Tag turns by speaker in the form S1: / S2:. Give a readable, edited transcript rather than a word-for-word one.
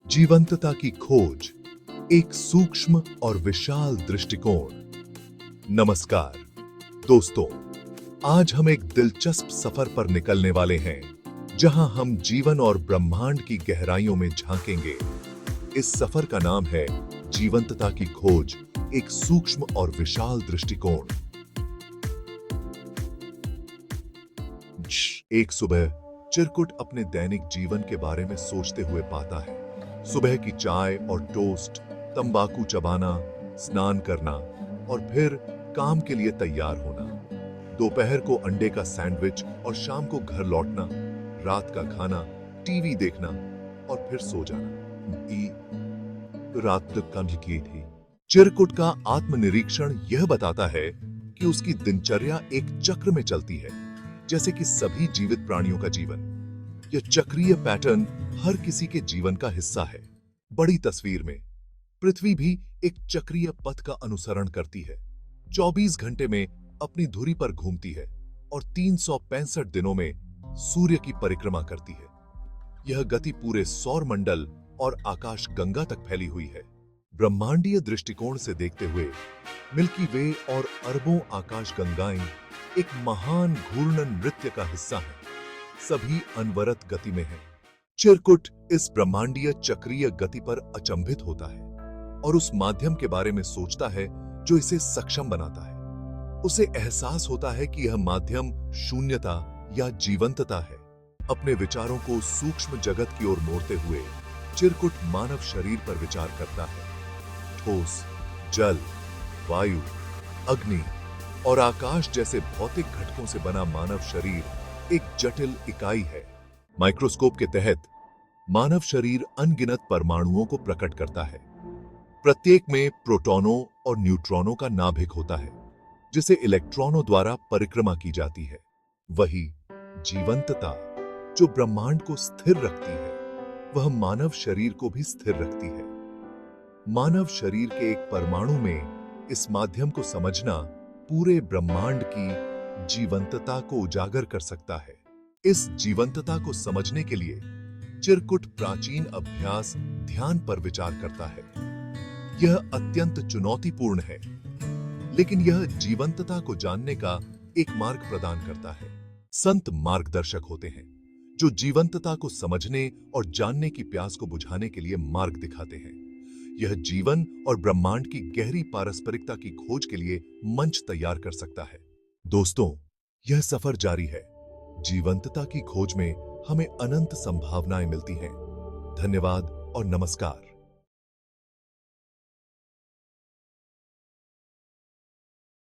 S1: जीवंतता की खोज, एक सूक्ष्म और विशाल दृष्टिकोण। नमस्कार दोस्तों, आज हम एक दिलचस्प सफर पर निकलने वाले हैं जहां हम जीवन और ब्रह्मांड की गहराइयों में झांकेंगे। इस सफर का नाम है जीवंतता की खोज, एक सूक्ष्म और विशाल दृष्टिकोण। एक सुबह चिरकुट अपने दैनिक जीवन के बारे में सोचते हुए पाता है। सुबह की चाय और टोस्ट, तंबाकू चबाना, स्नान करना और फिर काम के लिए तैयार होना। दोपहर को अंडे का सैंडविच और शाम को घर लौटना, रात का खाना, टीवी देखना और फिर सो जाना। रात तक काम की थी। चिरकुट का आत्मनिरीक्षण यह बताता है कि उसकी दिनचर्या एक चक्र में चलती है, जैसे कि सभी जीवित प्राणियों का जीवन। यह चक्रीय पैटर्न हर किसी के जीवन का हिस्सा है। बड़ी तस्वीर में पृथ्वी भी एक चक्रीय पथ का अनुसरण करती है। 24 घंटे में अपनी धुरी पर घूमती है और 365 दिनों में सूर्य की परिक्रमा करती है। यह गति पूरे सौर मंडल और आकाश गंगा तक फैली हुई है। ब्रह्मांडीय दृष्टिकोण से देखते हुए मिल्की वे और अरबों आकाश गंगाएं एक महान घूर्णन नृत्य का हिस्सा हैं। सभी अनवरत गति में हैं। चिरकुट इस ब्रह्मांडीय चक्रीय गति पर अचंभित होता है और उस माध्यम के बारे में सोचता है जो इसे सक्षम बनाता है। उसे एहसास होता है कि यह माध्यम शून्यता या जीवंतता है। अपने विचारों को सूक्ष्म जगत की ओर मोड़ते हुए चिरकुट मानव शरीर पर विचार करता है। ठोस, जल, वायु, अग्नि और आकाश जैसे भौतिक घटकों से बना मानव शरीर एक जटिल इकाई है। माइक्रोस्कोप के तहत मानव शरीर अनगिनत परमाणुओं को प्रकट करता है। प्रत्येक में प्रोटॉनों और न्यूट्रॉनों का नाभिक होता है, जिसे इलेक्ट्रॉनों द्वारा परिक्रमा की जाती है। वही जीवंतता जो ब्रह्मांड को स्थिर रखती है, वह मानव शरीर को भी स्थिर रखती है। मानव शरीर के एक परमाणु में इस माध्यम को समझना पूरे ब्रह्मांड की जीवंतता को उजागर कर सकता है। इस जीवंतता को समझने के लिए चिरकुट प्राचीन अभ्यास ध्यान पर विचार करता है। यह अत्यंत चुनौतीपूर्ण है, लेकिन यह जीवंतता को जानने का एक मार्ग प्रदान करता है। संत मार्गदर्शक होते हैं जो जीवंतता को समझने और जानने की प्यास को बुझाने के लिए मार्ग दिखाते हैं। यह जीवन और ब्रह्मांड की गहरी पारस्परिकता की खोज के लिए मंच तैयार कर सकता है। दोस्तों, यह सफर जारी है। जीवंतता की खोज में हमें अनंत संभावनाएं मिलती हैं। धन्यवाद और नमस्कार।